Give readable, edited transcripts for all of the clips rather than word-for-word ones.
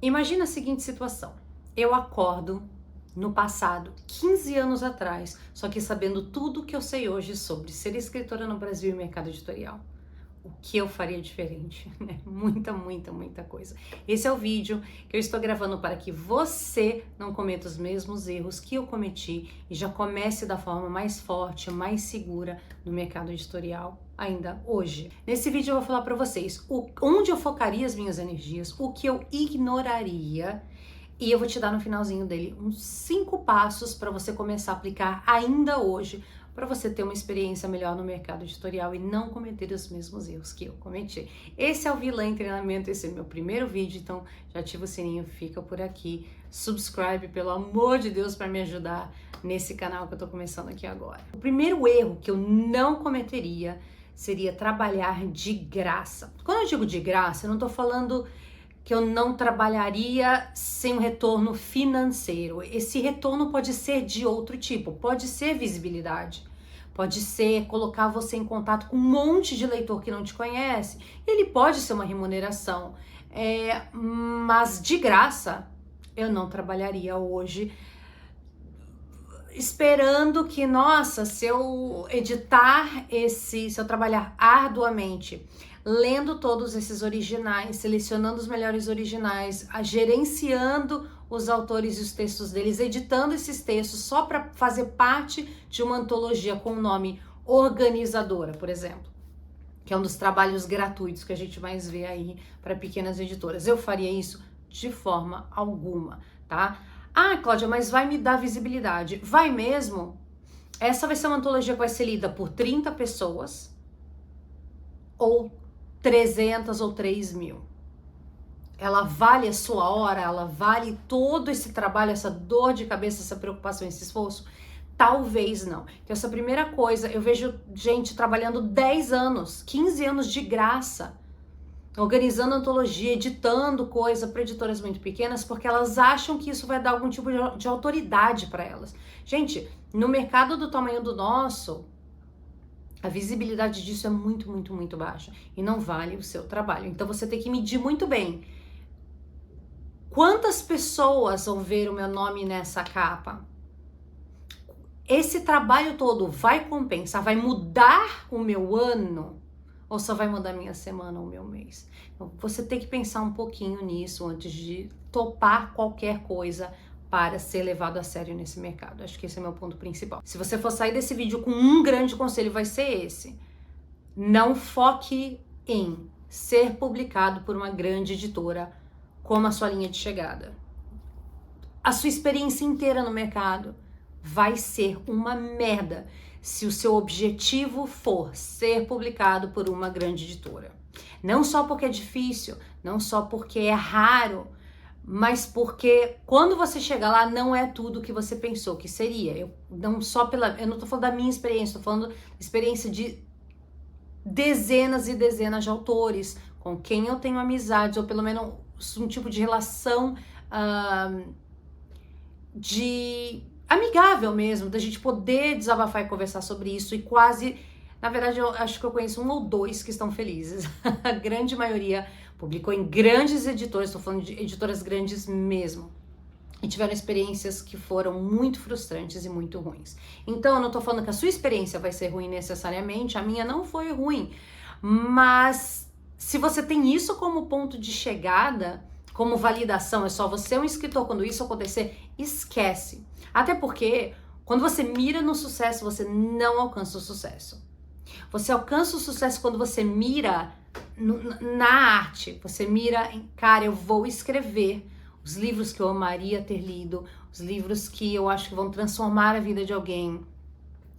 Imagina a seguinte situação. Eu acordo no passado, 15 anos atrás, só que sabendo tudo que eu sei hoje sobre ser escritora no Brasil e mercado editorial. O que eu faria diferente, né? Muita coisa. Esse é o vídeo que eu estou gravando para que você não cometa os mesmos erros que eu cometi e já comece da forma mais forte, mais segura no mercado editorial ainda hoje. Nesse vídeo eu vou falar para vocês onde eu focaria as minhas energias, o que eu ignoraria, e eu vou te dar no finalzinho dele uns 5 passos para você começar a aplicar ainda hoje, para você ter uma experiência melhor no mercado editorial e não cometer os mesmos erros que eu cometi. Esse é o Vilã em Treinamento, esse é o meu primeiro vídeo, então já ativa o sininho, fica por aqui, subscribe, pelo amor de Deus, para me ajudar nesse canal que eu tô começando aqui agora. O primeiro erro que eu não cometeria seria trabalhar de graça. Quando eu digo de graça, eu não tô falando que eu não trabalharia sem um retorno financeiro. Esse retorno pode ser de outro tipo, pode ser visibilidade, pode ser colocar você em contato com um monte de leitor que não te conhece, ele pode ser uma remuneração, mas de graça eu não trabalharia hoje esperando que, nossa, se eu se eu trabalhar arduamente, lendo todos esses originais, selecionando os melhores originais, gerenciando os autores e os textos deles, editando esses textos só para fazer parte de uma antologia com o nome Organizadora, por exemplo, que é um dos trabalhos gratuitos que a gente mais vê aí para pequenas editoras. Eu faria isso de forma alguma, tá? Ah, Cláudia, mas vai me dar visibilidade. Vai mesmo? Essa vai ser uma antologia que vai ser lida por 30 pessoas, ou 300 ou 3.000. Ela vale a sua hora? Ela vale todo esse trabalho, essa dor de cabeça, essa preocupação, esse esforço? Talvez não. Então essa primeira coisa, eu vejo gente trabalhando 10 anos, 15 anos de graça, organizando antologia, editando coisa para editoras muito pequenas, porque elas acham que isso vai dar algum tipo de autoridade para elas. Gente, no mercado do tamanho do nosso, a visibilidade disso é muito baixa e não vale o seu trabalho. Então você tem que medir muito bem quantas pessoas vão ver o meu nome nessa capa. Esse trabalho todo vai compensar, vai mudar o meu ano? Ou só vai mudar minha semana ou meu mês? Então, você tem que pensar um pouquinho nisso antes de topar qualquer coisa para ser levado a sério nesse mercado. Acho que esse é o meu ponto principal. Se você for sair desse vídeo com um grande conselho, vai ser esse. Não foque em ser publicado por uma grande editora como a sua linha de chegada. A sua experiência inteira no mercado vai ser uma merda se o seu objetivo for ser publicado por uma grande editora. Não só porque é difícil, não só porque é raro, mas porque quando você chega lá não é tudo que você pensou que seria. Eu não tô falando da minha experiência, tô falando da experiência de dezenas e dezenas de autores com quem eu tenho amizade, ou pelo menos um tipo de relação de amigável mesmo, da gente poder desabafar e conversar sobre isso, e quase, na verdade, eu acho que eu conheço 1 ou 2 que estão felizes. A grande maioria publicou em grandes editoras, estou falando de editoras grandes mesmo, e tiveram experiências que foram muito frustrantes e muito ruins. Então, eu não tô falando que a sua experiência vai ser ruim necessariamente, a minha não foi ruim, mas se você tem isso como ponto de chegada, como validação, é só você um escritor, quando isso acontecer, esquece. Até porque, quando você mira no sucesso, você não alcança o sucesso. Você alcança o sucesso quando você mira na arte, você mira em, cara, eu vou escrever os livros que eu amaria ter lido, os livros que eu acho que vão transformar a vida de alguém,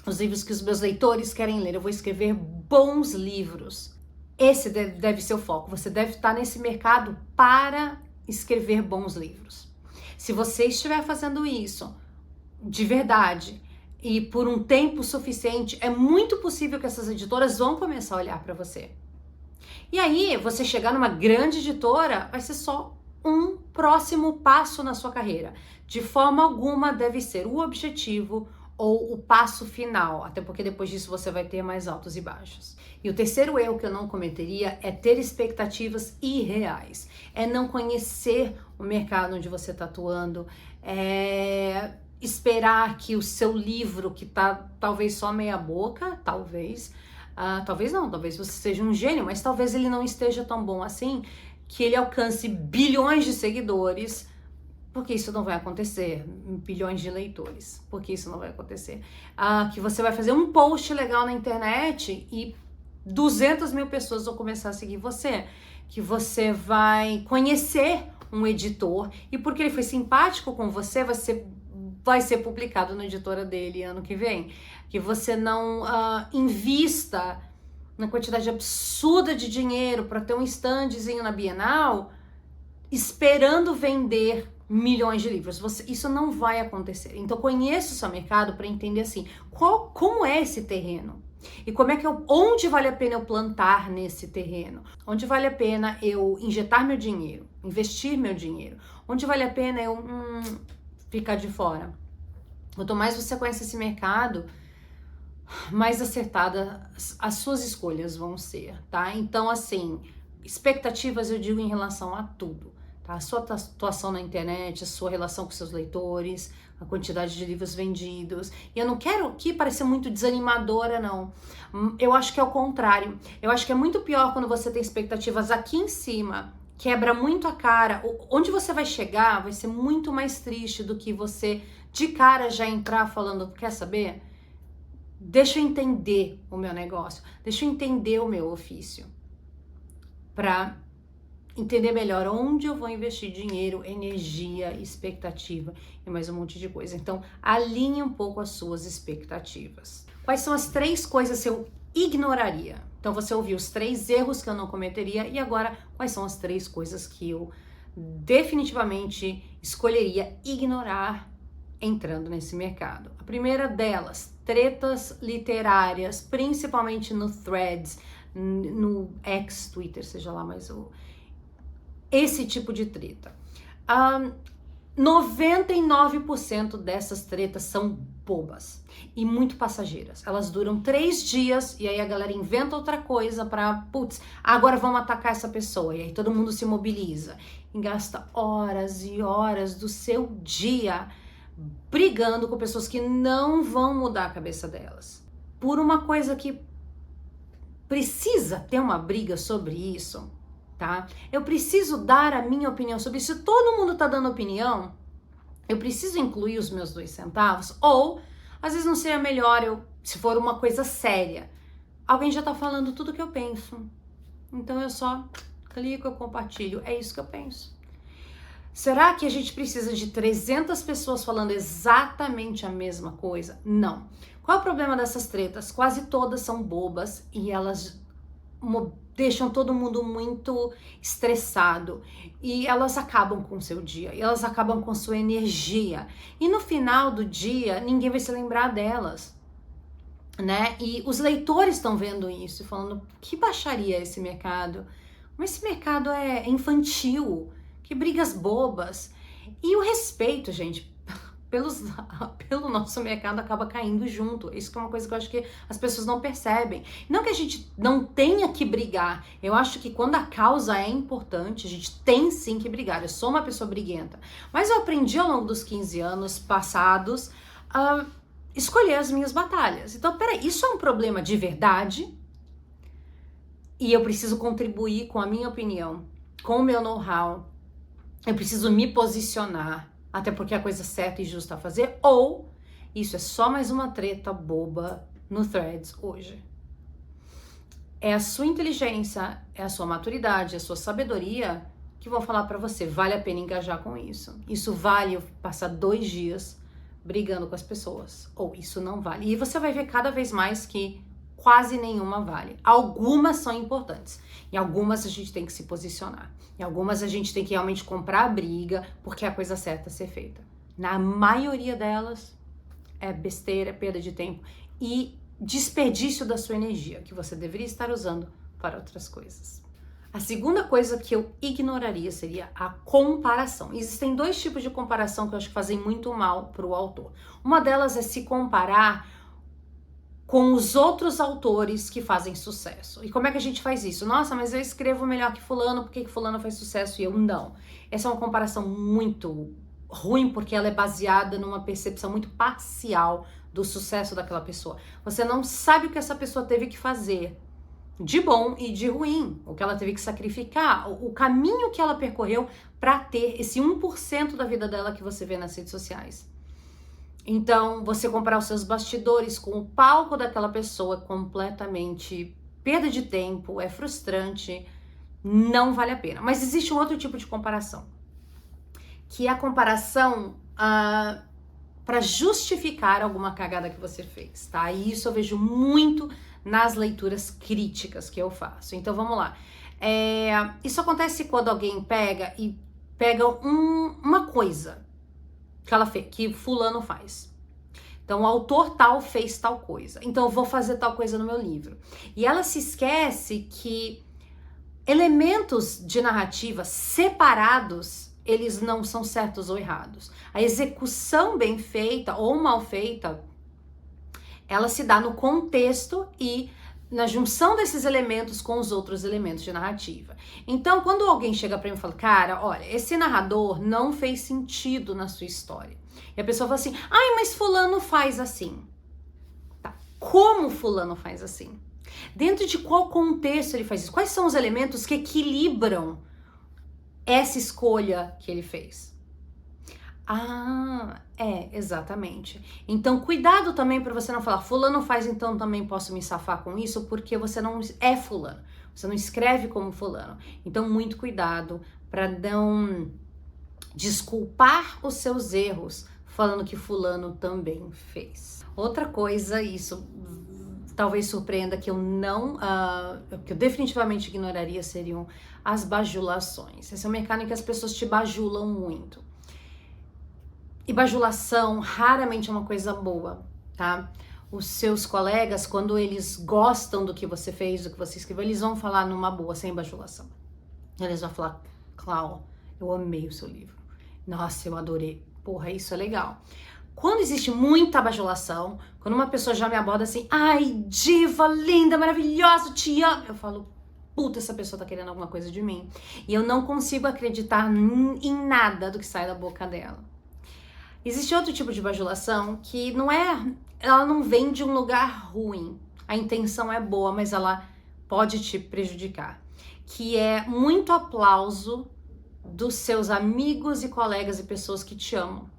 os livros que os meus leitores querem ler, eu vou escrever bons livros. Esse deve ser o foco, você deve estar nesse mercado para escrever bons livros. Se você estiver fazendo isso de verdade e por um tempo suficiente, é muito possível que essas editoras vão começar a olhar para você. E aí, você chegar numa grande editora vai ser só um próximo passo na sua carreira. De forma alguma deve ser o objetivo ou o passo final, até porque depois disso você vai ter mais altos e baixos. E o terceiro erro que eu não cometeria é ter expectativas irreais, é não conhecer o mercado onde você está atuando, é esperar que o seu livro, que tá talvez só meia boca, talvez não, talvez você seja um gênio, mas talvez ele não esteja tão bom assim, que ele alcance bilhões de seguidores, porque isso não vai acontecer, bilhões de leitores, porque isso não vai acontecer. Que você vai fazer um post legal na internet e 200 mil pessoas vão começar a seguir você, que você vai conhecer um editor e porque ele foi simpático com você, vai ser publicado na editora dele ano que vem, que você não invista na quantidade absurda de dinheiro para ter um standzinho na Bienal esperando vender milhões de livros. Isso não vai acontecer. Então conheça o seu mercado para entender assim, como é esse terreno e como é que onde vale a pena eu plantar nesse terreno, onde vale a pena eu injetar meu dinheiro, investir meu dinheiro, onde vale a pena eu ficar de fora. Quanto mais você conhece esse mercado, mais acertadas as suas escolhas vão ser, tá? Então, assim, expectativas eu digo em relação a tudo, tá? A sua atuação na internet, a sua relação com seus leitores, a quantidade de livros vendidos. E eu não quero aqui parecer muito desanimadora, não. Eu acho que é o contrário. Eu acho que é muito pior quando você tem expectativas aqui em cima, quebra muito a cara. Onde você vai chegar vai ser muito mais triste do que você de cara já entrar falando, quer saber? Deixa eu entender o meu negócio, deixa eu entender o meu ofício, para entender melhor onde eu vou investir dinheiro, energia, expectativa e mais um monte de coisa. Então, alinhe um pouco as suas expectativas. Quais são as 3 coisas que eu ignoraria? Então, você ouviu os 3 erros que eu não cometeria e agora, quais são as 3 coisas que eu definitivamente escolheria ignorar entrando nesse mercado? A primeira delas, tretas literárias, principalmente no Threads, no X, Twitter, seja lá, mas esse tipo de treta. 99% dessas tretas são bobas e muito passageiras. Elas duram 3 dias e aí a galera inventa outra coisa pra, agora vamos atacar essa pessoa. E aí todo mundo se mobiliza e gasta horas e horas do seu dia brigando com pessoas que não vão mudar a cabeça delas. Por uma coisa que precisa ter uma briga sobre isso, tá? Eu preciso dar a minha opinião sobre isso. Se todo mundo tá dando opinião, eu preciso incluir os meus 2 centavos, ou às vezes não seria melhor se for uma coisa séria, alguém já tá falando tudo que eu penso, então eu só clico, eu compartilho, é isso que eu penso. Será que a gente precisa de 300 pessoas falando exatamente a mesma coisa? Não. Qual é o problema dessas tretas? Quase todas são bobas e elas deixam todo mundo muito estressado e elas acabam com o seu dia, e elas acabam com sua energia. E no final do dia, ninguém vai se lembrar delas, né? E os leitores estão vendo isso e falando, que baixaria esse mercado? Mas esse mercado é infantil, que brigas bobas. E o respeito, gente, pelo nosso mercado acaba caindo junto. Isso que é uma coisa que eu acho que as pessoas não percebem. Não que a gente não tenha que brigar. Eu acho que quando a causa é importante, a gente tem sim que brigar. Eu sou uma pessoa briguenta. Mas eu aprendi ao longo dos 15 anos passados a escolher as minhas batalhas. Então, peraí, isso é um problema de verdade? E eu preciso contribuir com a minha opinião, com o meu know-how. Eu preciso me posicionar, até porque é a coisa certa e justa a fazer, ou isso é só mais uma treta boba no Threads hoje. É a sua inteligência, é a sua maturidade, é a sua sabedoria que vão falar pra você, vale a pena engajar com isso. Isso vale eu passar 2 dias brigando com as pessoas, ou isso não vale. E você vai ver cada vez mais que quase nenhuma vale. Algumas são importantes. Em algumas a gente tem que se posicionar. Em algumas a gente tem que realmente comprar a briga, porque é a coisa certa a ser feita. Na maioria delas é besteira, é perda de tempo e desperdício da sua energia, que você deveria estar usando para outras coisas. A segunda coisa que eu ignoraria seria a comparação. Existem dois tipos de comparação que eu acho que fazem muito mal para o autor. Uma delas é se comparar com os outros autores que fazem sucesso. E como é que a gente faz isso? Nossa, mas eu escrevo melhor que fulano, por que fulano faz sucesso e eu não? Essa é uma comparação muito ruim, porque ela é baseada numa percepção muito parcial do sucesso daquela pessoa. Você não sabe o que essa pessoa teve que fazer de bom e de ruim, o que ela teve que sacrificar, o caminho que ela percorreu para ter esse 1% da vida dela que você vê nas redes sociais. Então, você comparar os seus bastidores com o palco daquela pessoa é completamente perda de tempo, é frustrante, não vale a pena. Mas existe um outro tipo de comparação, que é a comparação para justificar alguma cagada que você fez, tá? E isso eu vejo muito nas leituras críticas que eu faço. Então, vamos lá. Isso acontece quando alguém pega uma coisa que ela fez, que fulano faz. Então, o autor tal fez tal coisa. Então, eu vou fazer tal coisa no meu livro. E ela se esquece que elementos de narrativa separados, eles não são certos ou errados. A execução bem feita ou mal feita, ela se dá no contexto e na junção desses elementos com os outros elementos de narrativa. Então, quando alguém chega pra mim e fala, cara, olha, esse narrador não fez sentido na sua história. E a pessoa fala assim, ai, mas fulano faz assim. Tá, como fulano faz assim? Dentro de qual contexto ele faz isso? Quais são os elementos que equilibram essa escolha que ele fez? Exatamente. Então, cuidado também para você não falar, fulano faz, então também posso me safar com isso, porque você não é fulano, você não escreve como fulano. Então, muito cuidado para não desculpar os seus erros falando que fulano também fez. Outra coisa, isso talvez surpreenda, que eu que eu definitivamente ignoraria, seriam as bajulações. Esse é um mercado em que as pessoas te bajulam muito. E bajulação raramente é uma coisa boa, tá? Os seus colegas, quando eles gostam do que você fez, do que você escreveu, eles vão falar numa boa, sem bajulação. Eles vão falar, Clau, eu amei o seu livro. Nossa, eu adorei. Porra, isso é legal. Quando existe muita bajulação, quando uma pessoa já me aborda assim, ai, diva, linda, maravilhosa, te amo, eu falo, puta, essa pessoa tá querendo alguma coisa de mim. E eu não consigo acreditar em nada do que sai da boca dela. Existe outro tipo de bajulação que ela não vem de um lugar ruim. A intenção é boa, mas ela pode te prejudicar. Que é muito aplauso dos seus amigos e colegas e pessoas que te amam.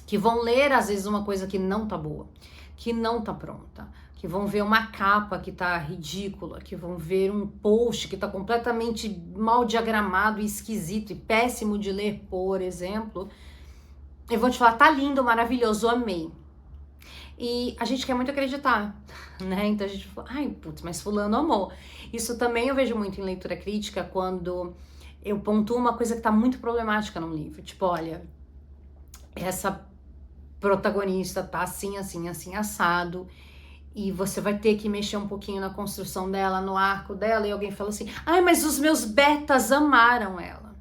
Que vão ler, às vezes, uma coisa que não tá boa, que não tá pronta. Que vão ver uma capa que tá ridícula, que vão ver um post que tá completamente mal diagramado e esquisito e péssimo de ler, por exemplo. Eu vou te falar, tá lindo, maravilhoso, amei. E a gente quer muito acreditar, né? Então a gente fala, ai, putz, mas fulano amou. Isso também eu vejo muito em leitura crítica, quando eu pontuo uma coisa que tá muito problemática num livro. Tipo, olha, essa protagonista tá assim, assim, assim, assado, e você vai ter que mexer um pouquinho na construção dela, no arco dela, e alguém fala assim, ai, mas os meus betas amaram ela.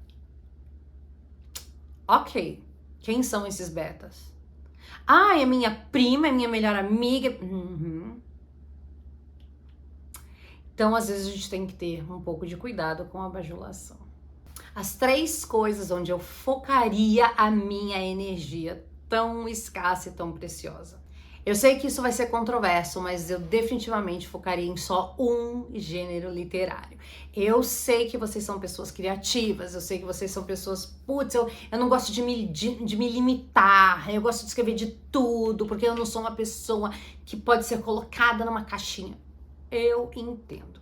Ok. Quem são esses betas? É minha prima, é minha melhor amiga. Uhum. Então, às vezes, a gente tem que ter um pouco de cuidado com a bajulação. As 3 coisas onde eu focaria a minha energia tão escassa e tão preciosa. Eu sei que isso vai ser controverso, mas eu definitivamente focaria em só um gênero literário. Eu sei que vocês são pessoas criativas, eu sei que vocês são pessoas, putz, eu não gosto de me limitar, eu gosto de escrever de tudo, porque eu não sou uma pessoa que pode ser colocada numa caixinha. Eu entendo.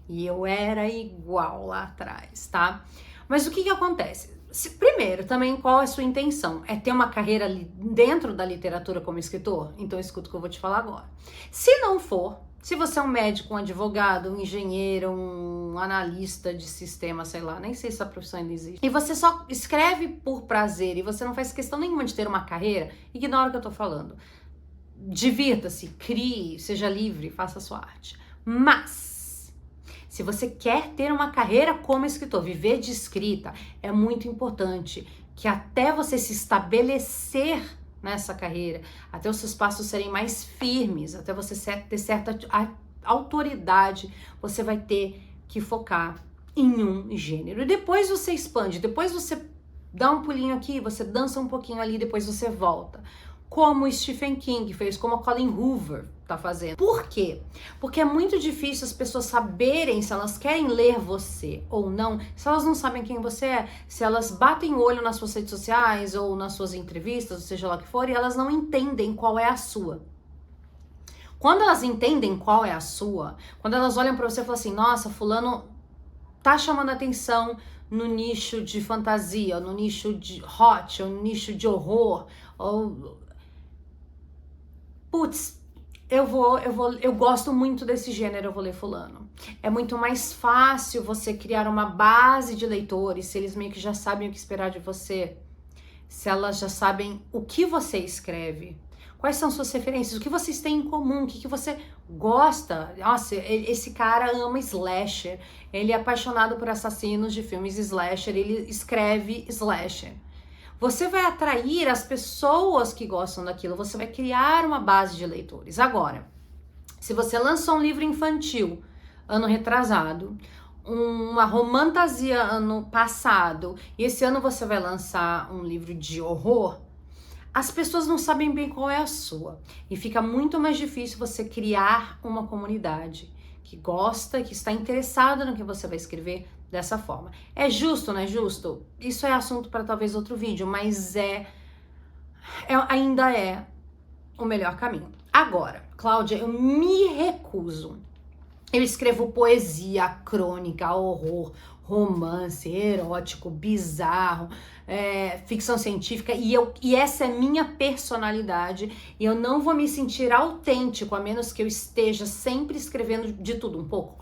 E eu era igual lá atrás, tá? Mas o que acontece? Primeiro, também, qual é a sua intenção? É ter uma carreira dentro da literatura como escritor? Então escuta o que eu vou te falar agora. Se não for, se você é um médico, um advogado, um engenheiro, um analista de sistema, sei lá, nem sei se essa profissão ainda existe, e você só escreve por prazer e você não faz questão nenhuma de ter uma carreira, ignora o que eu tô falando. Divirta-se, crie, seja livre, faça a sua arte. Mas Se você quer ter uma carreira como escritor, viver de escrita, é muito importante que até você se estabelecer nessa carreira, até os seus passos serem mais firmes, até você ter certa autoridade, você vai ter que focar em um gênero. E depois você expande, depois você dá um pulinho aqui, você dança um pouquinho ali, depois você volta. Como o Stephen King fez, como a Colleen Hoover tá fazendo. Por quê? Porque é muito difícil as pessoas saberem se elas querem ler você ou não, se elas não sabem quem você é, se elas batem o olho nas suas redes sociais ou nas suas entrevistas, ou seja lá o que for, e elas não entendem qual é a sua. Quando elas entendem qual é a sua, quando elas olham pra você e falam assim, nossa, fulano tá chamando atenção no nicho de fantasia, no nicho de hot, ou no nicho de horror, ou putz, eu gosto muito desse gênero, eu vou ler fulano. É muito mais fácil você criar uma base de leitores, se eles meio que já sabem o que esperar de você, se elas já sabem o que você escreve, quais são suas referências, o que vocês têm em comum, o que você gosta. Nossa, esse cara ama slasher, ele é apaixonado por assassinos de filmes slasher, ele escreve slasher. Você vai atrair as pessoas que gostam daquilo, você vai criar uma base de leitores. Agora, se você lançou um livro infantil ano retrasado, uma romantasia ano passado, e esse ano você vai lançar um livro de horror, as pessoas não sabem bem qual é a sua. E fica muito mais difícil você criar uma comunidade que gosta, que está interessada no que você vai escrever dessa forma. É justo, não é justo? Isso é assunto para talvez outro vídeo, mas ainda é o melhor caminho. Agora, Cláudia, eu me recuso. Eu escrevo poesia, crônica, horror, romance, erótico, bizarro, ficção científica, e essa é minha personalidade, e eu não vou me sentir autêntico, a menos que eu esteja sempre escrevendo de tudo um pouco.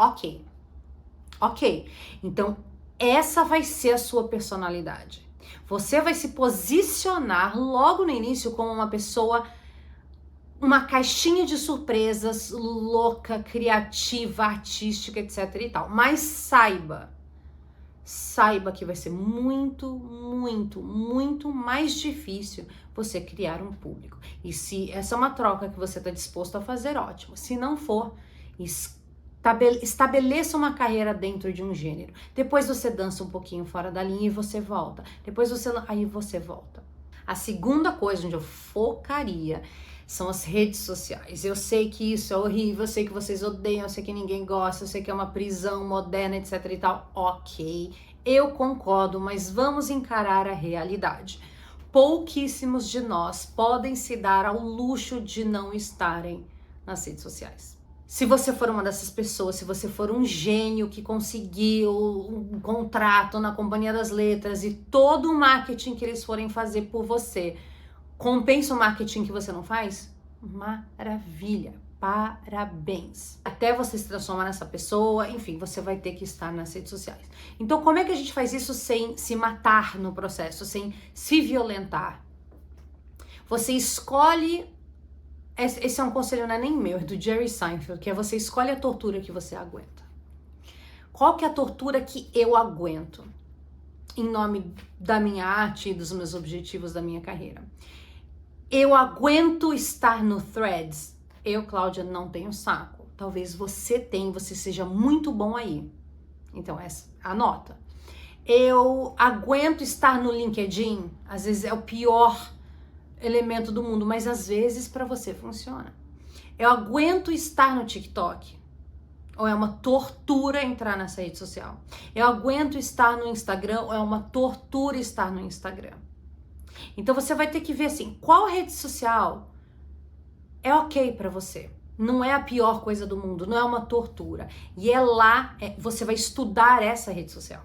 Ok, então essa vai ser a sua personalidade. Você vai se posicionar logo no início como uma pessoa, uma caixinha de surpresas, louca, criativa, artística, etc e tal. Mas saiba que vai ser muito, muito, muito mais difícil você criar um público. E se essa é uma troca que você está disposto a fazer, ótimo. Se não for, estabeleça uma carreira dentro de um gênero. Depois você dança um pouquinho fora da linha e você volta. Aí você volta. A segunda coisa onde eu focaria são as redes sociais. Eu sei que isso é horrível, eu sei que vocês odeiam, eu sei que ninguém gosta, eu sei que é uma prisão moderna, etc e tal. Ok, eu concordo, mas vamos encarar a realidade. Pouquíssimos de nós podem se dar ao luxo de não estarem nas redes sociais. Se você for uma dessas pessoas, se você for um gênio que conseguiu um contrato na Companhia das Letras e todo o marketing que eles forem fazer por você compensa o marketing que você não faz? Maravilha, parabéns. Até você se transformar nessa pessoa, enfim, você vai ter que estar nas redes sociais. Então, como é que a gente faz isso sem se matar no processo, sem se violentar? Você escolhe, esse é um conselho, não é nem meu, é do Jerry Seinfeld, que é você escolhe a tortura que você aguenta. Qual que é a tortura que eu aguento? Em nome da minha arte e dos meus objetivos da minha carreira. Eu aguento estar no Threads. Eu, Cláudia, não tenho saco. Talvez você tenha, você seja muito bom aí. Então, anota. Eu aguento estar no LinkedIn. Às vezes é o pior elemento do mundo, mas às vezes para você funciona. Eu aguento estar no TikTok. Ou é uma tortura entrar nessa rede social. Eu aguento estar no Instagram, ou é uma tortura estar no Instagram. Então você vai ter que ver assim, qual rede social é ok pra você. Não é a pior coisa do mundo, não é uma tortura. E é lá, você vai estudar essa rede social.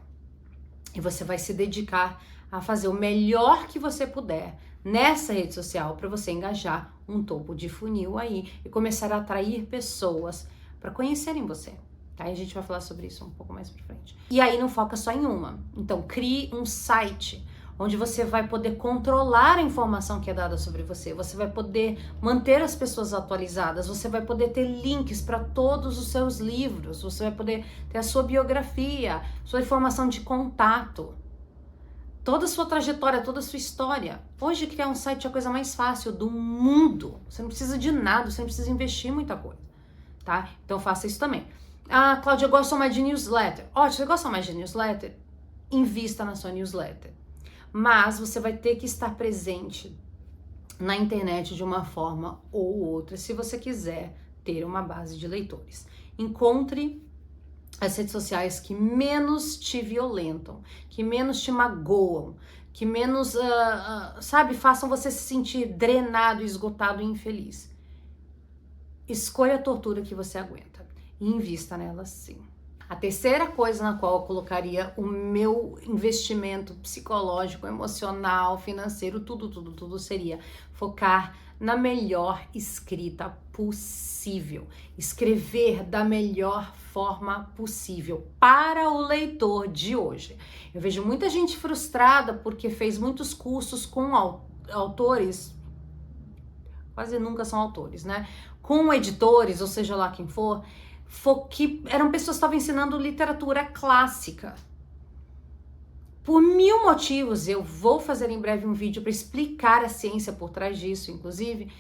E você vai se dedicar a fazer o melhor que você puder nessa rede social para você engajar um topo de funil aí e começar a atrair pessoas para conhecerem você, tá? E a gente vai falar sobre isso um pouco mais pra frente. E aí não foca só em uma. Então, crie um site onde você vai poder controlar a informação que é dada sobre você, você vai poder manter as pessoas atualizadas, você vai poder ter links para todos os seus livros, você vai poder ter a sua biografia, sua informação de contato, toda a sua trajetória, toda a sua história. Hoje criar um site é a coisa mais fácil do mundo, você não precisa de nada, você não precisa investir muita coisa, tá? Então faça isso também. Ah, Cláudia, eu gosto mais de newsletter. Ótimo, você gosta mais de newsletter? Invista na sua newsletter. Mas você vai ter que estar presente na internet de uma forma ou outra, se você quiser ter uma base de leitores. Encontre as redes sociais que menos te violentam, que menos te magoam, que menos, façam você se sentir drenado, esgotado e infeliz. Escolha a tortura que você aguenta e invista nela sim. A terceira coisa na qual eu colocaria o meu investimento psicológico, emocional, financeiro, tudo seria focar na melhor escrita possível. Escrever da melhor forma possível para o leitor de hoje. Eu vejo muita gente frustrada porque fez muitos cursos com autores, quase nunca são autores, né? Com editores, ou seja lá quem for, que eram pessoas que estavam ensinando literatura clássica. Por 1000 motivos, eu vou fazer em breve um vídeo para explicar a ciência por trás disso, inclusive.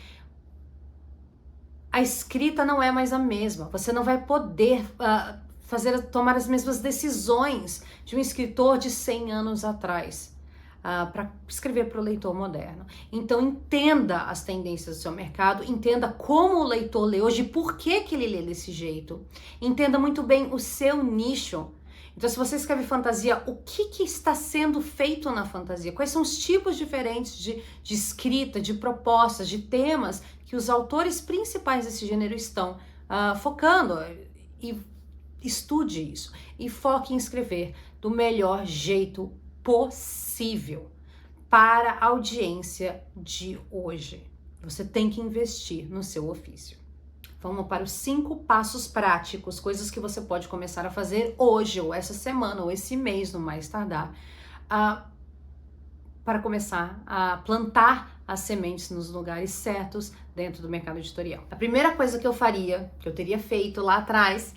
A escrita não é mais a mesma. Você não vai poder tomar as mesmas decisões de um escritor de 100 anos atrás para escrever para o leitor moderno. Então entenda as tendências do seu mercado, entenda como o leitor lê hoje, por que ele lê desse jeito. Entenda muito bem o seu nicho. Então, se você escreve fantasia, o que está sendo feito na fantasia? Quais são os tipos diferentes de escrita, de propostas, de temas que os autores principais desse gênero estão focando? E estude isso. E foque em escrever do melhor jeito possível para a audiência de hoje. Você tem que investir no seu ofício. Vamos para os 5 passos práticos, coisas que você pode começar a fazer hoje, ou essa semana, ou esse mês, no mais tardar, para começar a plantar as sementes nos lugares certos dentro do mercado editorial. A primeira coisa que eu faria, que eu teria feito lá atrás,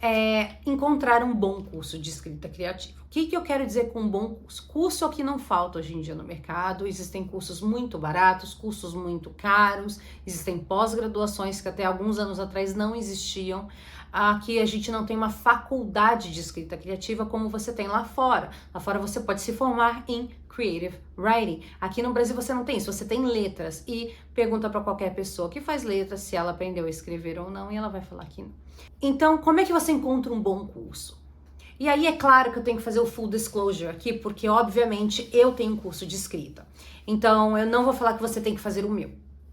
é encontrar um bom curso de escrita criativa. O que eu quero dizer com um bom curso? Curso é o que não falta hoje em dia no mercado. Existem cursos muito baratos, cursos muito caros, existem pós-graduações que até alguns anos atrás não existiam. Aqui a gente não tem uma faculdade de escrita criativa como você tem lá fora. Lá fora você pode se formar em Creative Writing. Aqui no Brasil você não tem isso, você tem letras. E pergunta para qualquer pessoa que faz letras se ela aprendeu a escrever ou não, e ela vai falar que não. Então, como é que você encontra um bom curso? E aí é claro que eu tenho que fazer o full disclosure aqui, porque obviamente eu tenho um curso de escrita. Então, eu não vou falar que você tem que fazer o meu,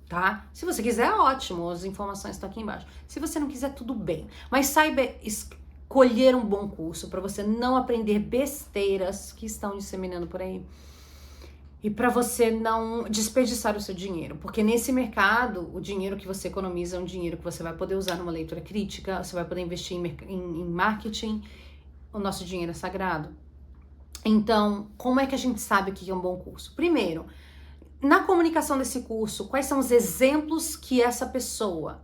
tá? Se você quiser, ótimo, as informações estão aqui embaixo. Se você não quiser, tudo bem. Mas saiba escolher um bom curso para você não aprender besteiras que estão disseminando por aí. E para você não desperdiçar o seu dinheiro, porque nesse mercado, o dinheiro que você economiza é um dinheiro que você vai poder usar numa leitura crítica, você vai poder investir em marketing, o nosso dinheiro é sagrado. Então, como é que a gente sabe o que é um bom curso? Primeiro, na comunicação desse curso, quais são os exemplos que essa pessoa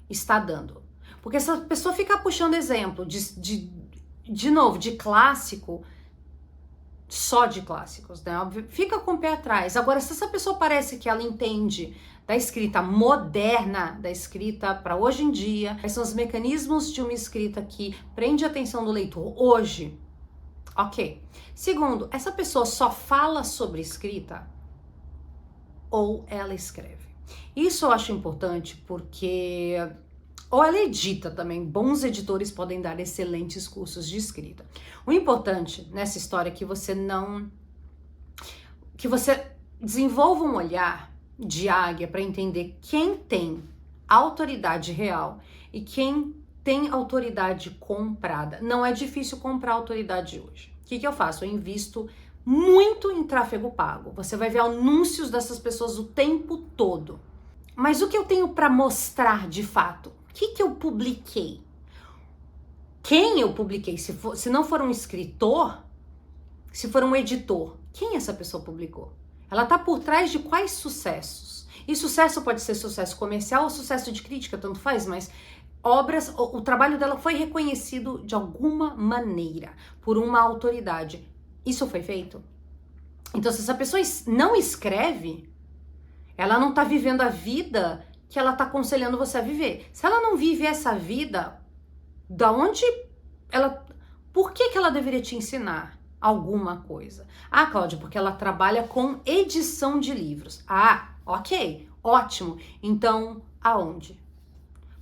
está dando? Porque essa pessoa fica puxando exemplo de novo, de clássico, só de clássicos, né? Fica com o pé atrás. Agora, se essa pessoa parece que ela entende da escrita moderna, da escrita para hoje em dia, quais são os mecanismos de uma escrita que prende a atenção do leitor hoje, ok. Segundo, essa pessoa só fala sobre escrita ou ela escreve? Isso eu acho importante porque... Ou ela edita também. Bons editores podem dar excelentes cursos de escrita. O importante nessa história é que você desenvolva um olhar de águia para entender quem tem autoridade real e quem tem autoridade comprada. Não é difícil comprar autoridade hoje. O que eu faço? Eu invisto muito em tráfego pago. Você vai ver anúncios dessas pessoas o tempo todo. Mas o que eu tenho para mostrar de fato? O que eu publiquei? Quem eu publiquei? Se não for um escritor, se for um editor, Quem essa pessoa publicou? Ela tá por trás de quais sucessos? E sucesso pode ser sucesso comercial ou sucesso de crítica, tanto faz, mas obras, o trabalho dela foi reconhecido de alguma maneira por uma autoridade. Isso foi feito? Então, se essa pessoa não escreve, ela não tá vivendo a vida que ela tá aconselhando você a viver. Se ela não vive essa vida, por que ela deveria te ensinar alguma coisa? Ah, Cláudia, porque ela trabalha com edição de livros. Ah, ok, ótimo. Então, aonde?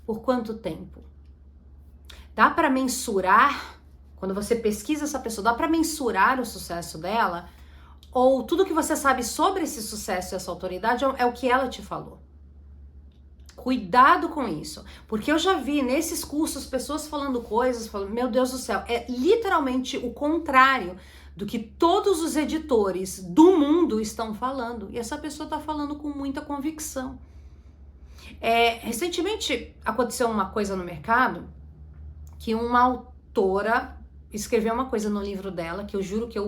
Por quanto tempo? Dá para mensurar, quando você pesquisa essa pessoa, dá para mensurar o sucesso dela? Ou tudo que você sabe sobre esse sucesso e essa autoridade é o que ela te falou? Cuidado com isso, porque eu já vi nesses cursos pessoas falando coisas, falando, meu Deus do céu, é literalmente o contrário do que todos os editores do mundo estão falando, e essa pessoa está falando com muita convicção. Recentemente aconteceu uma coisa no mercado, que uma autora escreveu uma coisa no livro dela, que eu juro que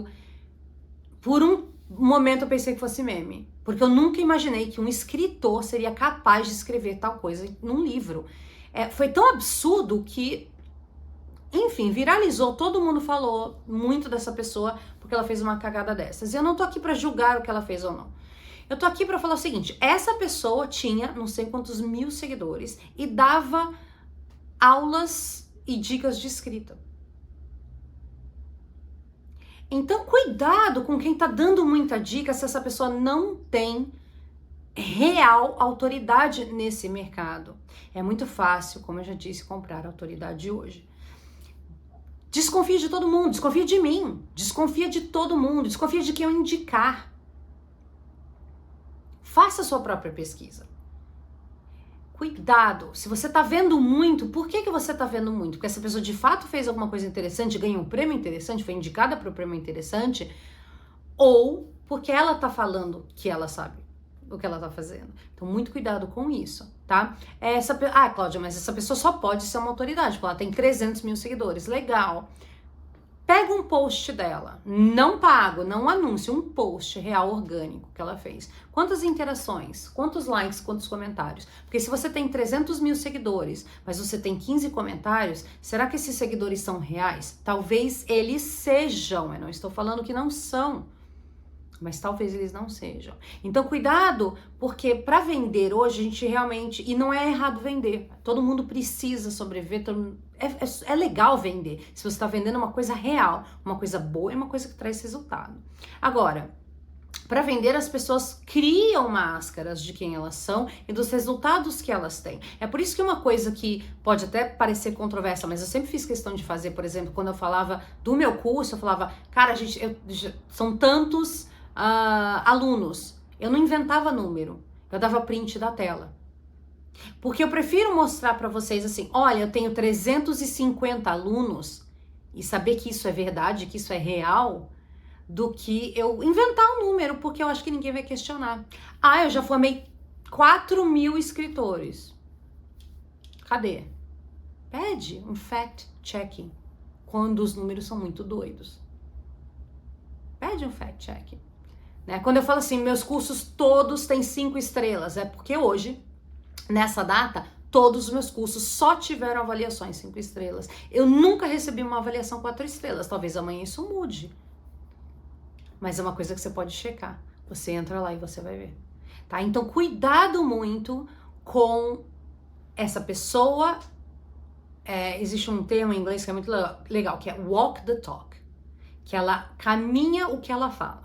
por um momento eu pensei que fosse meme, porque eu nunca imaginei que um escritor seria capaz de escrever tal coisa num livro. Foi tão absurdo que, enfim, viralizou, todo mundo falou muito dessa pessoa porque ela fez uma cagada dessas. E eu não tô aqui pra julgar o que ela fez ou não. Eu tô aqui pra falar o seguinte, essa pessoa tinha não sei quantos mil seguidores e dava aulas e dicas de escrita. Então, cuidado com quem tá dando muita dica se essa pessoa não tem real autoridade nesse mercado. É muito fácil, como eu já disse, comprar autoridade hoje. Desconfia de todo mundo, desconfia de mim, desconfia de todo mundo, desconfia de quem eu indicar. Faça a sua própria pesquisa. Cuidado, se você tá vendo muito, por que você tá vendo muito? Porque essa pessoa de fato fez alguma coisa interessante, ganhou um prêmio interessante, foi indicada para o prêmio interessante, ou porque ela tá falando que ela sabe o que ela tá fazendo. Então, muito cuidado com isso, tá? Cláudia, mas essa pessoa só pode ser uma autoridade, porque ela tem 300 mil seguidores, legal. Pega um post dela, não pago, não anúncio, um post real orgânico que ela fez. Quantas interações, quantos likes, quantos comentários? Porque se você tem 300 mil seguidores, mas você tem 15 comentários, será que esses seguidores são reais? Talvez eles sejam, eu não estou falando que não são, mas talvez eles não sejam. Então, cuidado, porque para vender hoje, a gente realmente... E não é errado vender. Todo mundo precisa sobreviver. É legal vender. Se você está vendendo uma coisa real, uma coisa boa e uma coisa que traz resultado. Agora, para vender, as pessoas criam máscaras de quem elas são e dos resultados que elas têm. É por isso que uma coisa que pode até parecer controversa, mas eu sempre fiz questão de fazer, por exemplo, quando eu falava do meu curso, eu falava, cara, são tantos... alunos, eu não inventava número, eu dava print da tela, porque eu prefiro mostrar para vocês assim, olha, eu tenho 350 alunos e saber que isso é verdade, que isso é real, do que eu inventar um número, porque eu acho que ninguém vai questionar. Eu já formei 4 mil escritores. Cadê? Pede um fact-checking quando os números são muito doidos. Pede um fact-checking. Quando eu falo assim, meus cursos todos têm 5 estrelas, é porque hoje, nessa data, todos os meus cursos só tiveram avaliações 5 estrelas. Eu nunca recebi uma avaliação 4 estrelas, talvez amanhã isso mude. Mas é uma coisa que você pode checar. Você entra lá e você vai ver. Tá? Então, cuidado muito com essa pessoa. Existe um termo em inglês que é muito legal, que é walk the talk. Que ela caminha o que ela fala.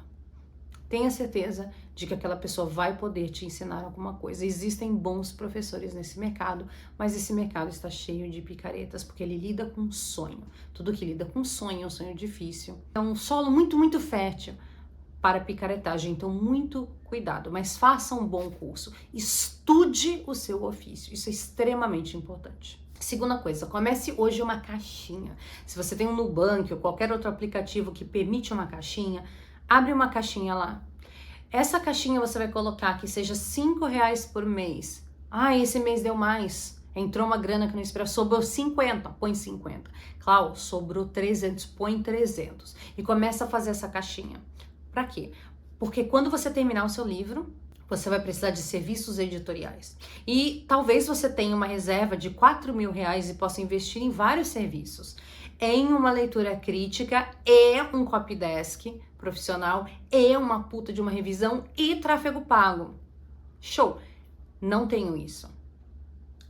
Tenha certeza de que aquela pessoa vai poder te ensinar alguma coisa. Existem bons professores nesse mercado, mas esse mercado está cheio de picaretas, porque ele lida com sonho. Tudo que lida com sonho é um sonho difícil. É um solo muito, muito fértil para picaretagem, então muito cuidado. Mas faça um bom curso, estude o seu ofício, isso é extremamente importante. Segunda coisa, comece hoje uma caixinha. Se você tem um Nubank ou qualquer outro aplicativo que permite uma caixinha, abre uma caixinha lá. Essa caixinha você vai colocar que seja R$5 por mês. Esse mês deu mais. Entrou uma grana que não esperava. Sobrou 50, põe 50. Clau, sobrou 300, põe 300. E começa a fazer essa caixinha. Pra quê? Porque quando você terminar o seu livro, você vai precisar de serviços editoriais. E talvez você tenha uma reserva de R$ 4.000 e possa investir em vários serviços. Em uma leitura crítica, e um copydesk profissional, e uma puta de uma revisão e tráfego pago. Show! Não tenho isso.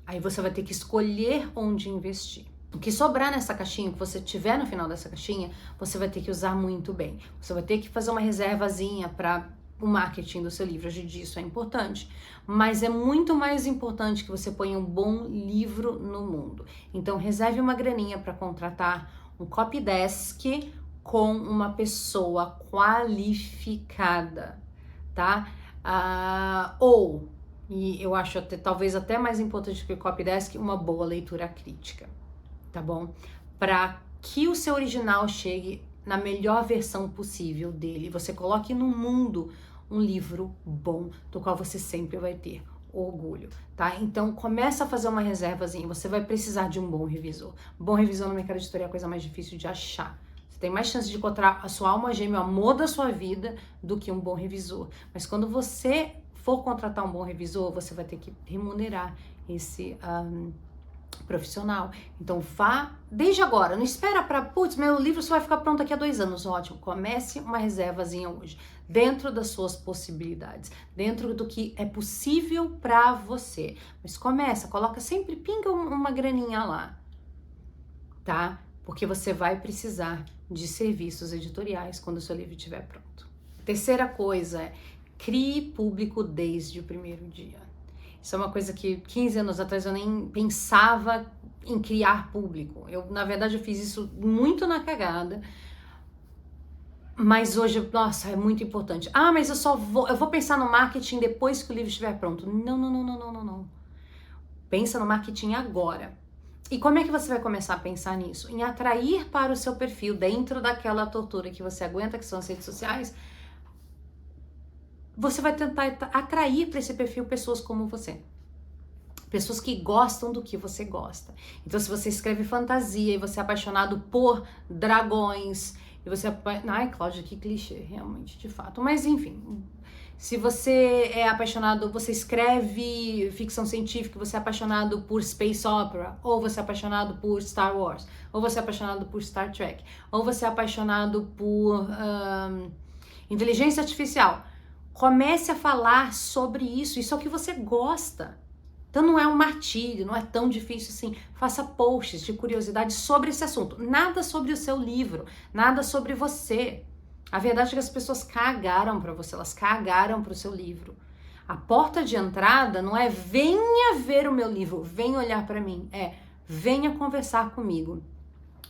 Aí você vai ter que escolher onde investir. O que sobrar nessa caixinha, o que você tiver no final dessa caixinha, você vai ter que usar muito bem. Você vai ter que fazer uma reservazinha para o marketing do seu livro. Hoje em dia isso é importante, mas é muito mais importante que você ponha um bom livro no mundo. Então reserve uma graninha para contratar um copydesk com uma pessoa qualificada, tá? E eu acho talvez até mais importante que o copydesk, uma boa leitura crítica, tá bom? Para que o seu original chegue na melhor versão possível dele, você coloque no mundo um livro bom, do qual você sempre vai ter orgulho, tá? Então começa a fazer uma reservazinha, você vai precisar de um bom revisor. Bom revisor no mercado editorial é a coisa mais difícil de achar. Você tem mais chance de encontrar a sua alma gêmea, o amor da sua vida, do que um bom revisor. Mas quando você for contratar um bom revisor, você vai ter que remunerar esse profissional. Então vá desde agora, não espera para, putz, meu livro só vai ficar pronto daqui a 2 anos. Ótimo, comece uma reservazinha hoje, dentro das suas possibilidades, dentro do que é possível para você. Mas coloca sempre, pinga uma graninha lá, tá? Porque você vai precisar de serviços editoriais quando o seu livro estiver pronto. Terceira coisa é, crie público desde o primeiro dia. Isso é uma coisa que 15 anos atrás eu nem pensava em criar público. Na verdade, eu fiz isso muito na cagada. Mas hoje, nossa, é muito importante. Mas eu vou pensar no marketing depois que o livro estiver pronto. Não. Pensa no marketing agora. E como é que você vai começar a pensar nisso? Em atrair para o seu perfil, dentro daquela tortura que você aguenta, que são as redes sociais, você vai tentar atrair para esse perfil pessoas como você. Pessoas que gostam do que você gosta. Então, se você escreve fantasia e você é apaixonado por dragões, e você... Ai, Cláudia, que clichê, realmente, de fato. Mas, enfim, se você é apaixonado, você escreve ficção científica, você é apaixonado por space opera, ou você é apaixonado por Star Wars, ou você é apaixonado por Star Trek, ou você é apaixonado por inteligência artificial, comece a falar sobre isso. Isso é o que você gosta. Então não é um martírio, não é tão difícil assim. Faça posts de curiosidade sobre esse assunto. Nada sobre o seu livro, nada sobre você. A verdade é que as pessoas cagaram para você, elas cagaram para o seu livro. A porta de entrada não é venha ver o meu livro, venha olhar para mim. É venha conversar comigo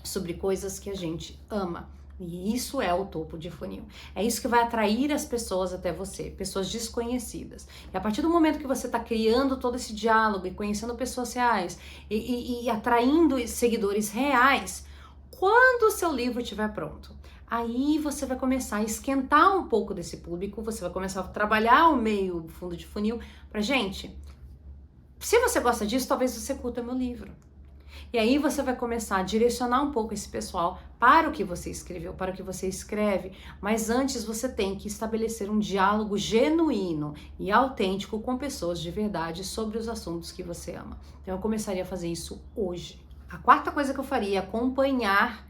sobre coisas que a gente ama. E isso é o topo de funil. É isso que vai atrair as pessoas até você, pessoas desconhecidas. E a partir do momento que você está criando todo esse diálogo e conhecendo pessoas reais e atraindo seguidores reais, quando o seu livro estiver pronto, aí você vai começar a esquentar um pouco desse público, você vai começar a trabalhar o meio fundo de funil pra gente. Se você gosta disso, talvez você curta meu livro. E aí você vai começar a direcionar um pouco esse pessoal para o que você escreveu, para o que você escreve, mas antes você tem que estabelecer um diálogo genuíno e autêntico com pessoas de verdade sobre os assuntos que você ama. Então eu começaria a fazer isso hoje. A quarta coisa que eu faria é acompanhar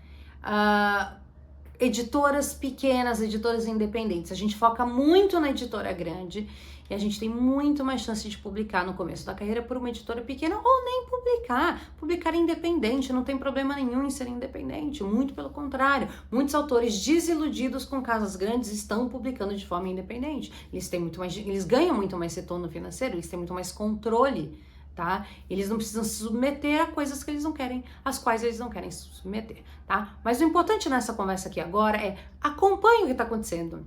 editoras pequenas, editoras independentes. A gente foca muito na editora grande e a gente tem muito mais chance de publicar no começo da carreira por uma editora pequena ou nem publicar. Publicar independente, não tem problema nenhum em ser independente, muito pelo contrário. Muitos autores desiludidos com casas grandes estão publicando de forma independente. Eles ganham muito mais retorno financeiro, eles têm muito mais controle, tá? Eles não precisam se submeter a coisas que eles não querem, às quais eles não querem se submeter, tá? Mas o importante nessa conversa aqui agora é acompanhe o que está acontecendo.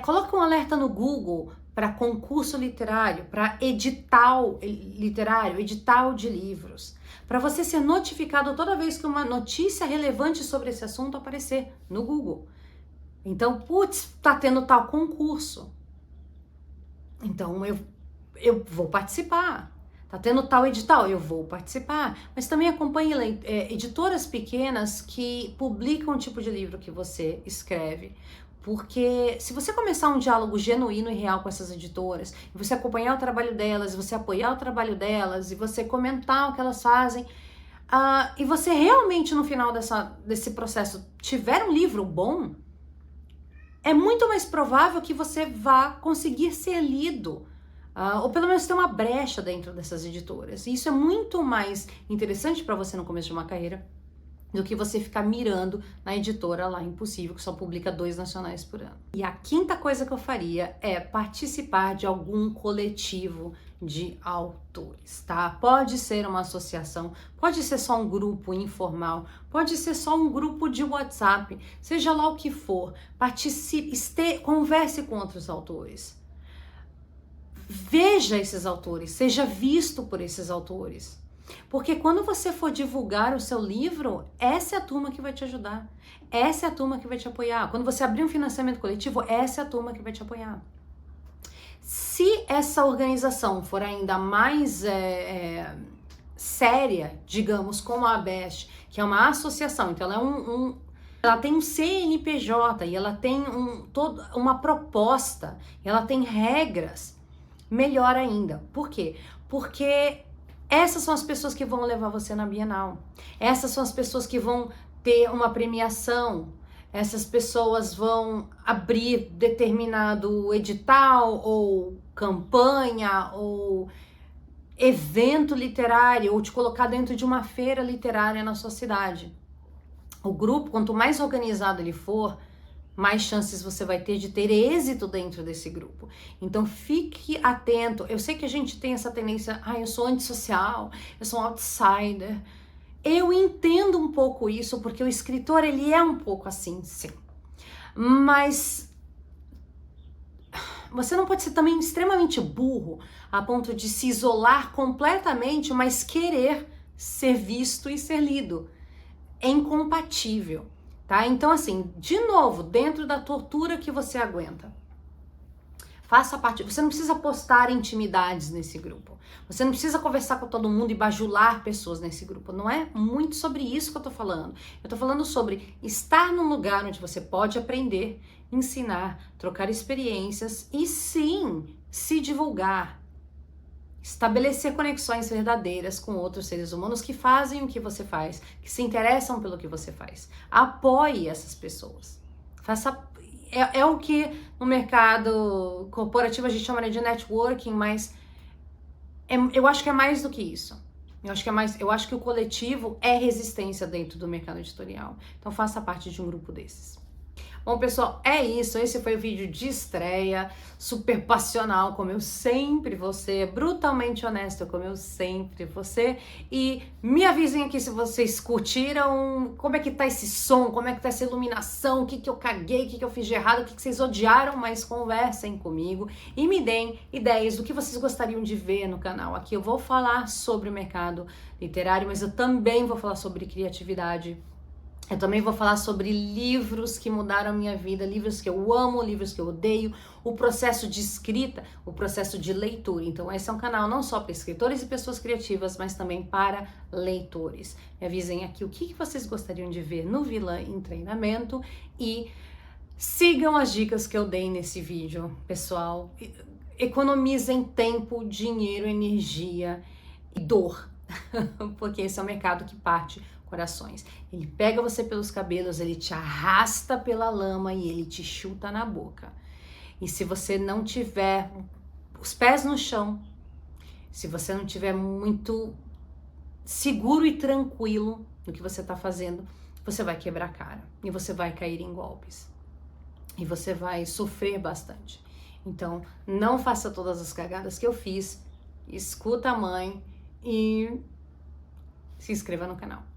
Coloque um alerta no Google para concurso literário, para edital literário, edital de livros, para você ser notificado toda vez que uma notícia relevante sobre esse assunto aparecer no Google. Então, putz, tá tendo tal concurso. Então, eu vou participar. Tá tendo tal edital, eu vou participar. Mas também acompanhe editoras pequenas que publicam o tipo de livro que você escreve. Porque se você começar um diálogo genuíno e real com essas editoras, e você acompanhar o trabalho delas, e você apoiar o trabalho delas, e você comentar o que elas fazem, e você realmente no final desse processo tiver um livro bom, é muito mais provável que você vá conseguir ser lido, ou pelo menos ter uma brecha dentro dessas editoras. E isso é muito mais interessante para você no começo de uma carreira do que você ficar mirando na editora lá Impossível, que só publica 2 nacionais por ano. E a quinta coisa que eu faria é participar de algum coletivo de autores, tá? Pode ser uma associação, pode ser só um grupo informal, pode ser só um grupo de WhatsApp, seja lá o que for. Participe, converse com outros autores. Veja esses autores, seja visto por esses autores. Porque quando você for divulgar o seu livro, essa é a turma que vai te ajudar. Essa é a turma que vai te apoiar. Quando você abrir um financiamento coletivo, essa é a turma que vai te apoiar. Se essa organização for ainda mais séria, digamos, como a ABEST, que é uma associação, então ela ela tem um CNPJ e ela tem uma proposta, ela tem regras, melhor ainda. Por quê? Porque essas são as pessoas que vão levar você na Bienal. Essas são as pessoas que vão ter uma premiação. Essas pessoas vão abrir determinado edital ou campanha ou evento literário ou te colocar dentro de uma feira literária na sua cidade. O grupo, quanto mais organizado ele for, mais chances você vai ter de ter êxito dentro desse grupo. Então fique atento. Eu sei que a gente tem essa tendência, eu sou antissocial, eu sou um outsider. Eu entendo um pouco isso, porque o escritor, ele é um pouco assim, sim. Mas você não pode ser também extremamente burro a ponto de se isolar completamente, mas querer ser visto e ser lido. É incompatível. Tá? Então, assim, de novo, dentro da tortura que você aguenta, faça parte. Você não precisa postar intimidades nesse grupo. Você não precisa conversar com todo mundo e bajular pessoas nesse grupo. Não é muito sobre isso que eu tô falando. Eu tô falando sobre estar num lugar onde você pode aprender, ensinar, trocar experiências e sim, se divulgar. Estabelecer conexões verdadeiras com outros seres humanos que fazem o que você faz, que se interessam pelo que você faz. Apoie essas pessoas. É o que no mercado corporativo a gente chama de networking, mas eu acho que é mais do que isso. Eu acho que o coletivo é resistência dentro do mercado editorial. Então faça parte de um grupo desses. Bom, pessoal, é isso. Esse foi o vídeo de estreia, super passional, como eu sempre vou ser, brutalmente honesto, como eu sempre vou ser. E me avisem aqui se vocês curtiram, como é que tá esse som, como é que tá essa iluminação, o que eu caguei, o que eu fiz de errado, o que vocês odiaram, mas conversem comigo e me deem ideias do que vocês gostariam de ver no canal. Aqui eu vou falar sobre o mercado literário, mas eu também vou falar sobre criatividade. Eu também vou falar sobre livros que mudaram a minha vida, livros que eu amo, livros que eu odeio, o processo de escrita, o processo de leitura. Então esse é um canal não só para escritores e pessoas criativas, mas também para leitores. Me avisem aqui o que vocês gostariam de ver no Vilã em Treinamento e sigam as dicas que eu dei nesse vídeo, pessoal. Economizem tempo, dinheiro, energia e dor, porque esse é um mercado que parte corações. Ele pega você pelos cabelos, ele te arrasta pela lama e ele te chuta na boca. E se você não tiver os pés no chão, se você não tiver muito seguro e tranquilo no que você está fazendo, você vai quebrar a cara e você vai cair em golpes. E você vai sofrer bastante. Então, não faça todas as cagadas que eu fiz, escuta a mãe e se inscreva no canal.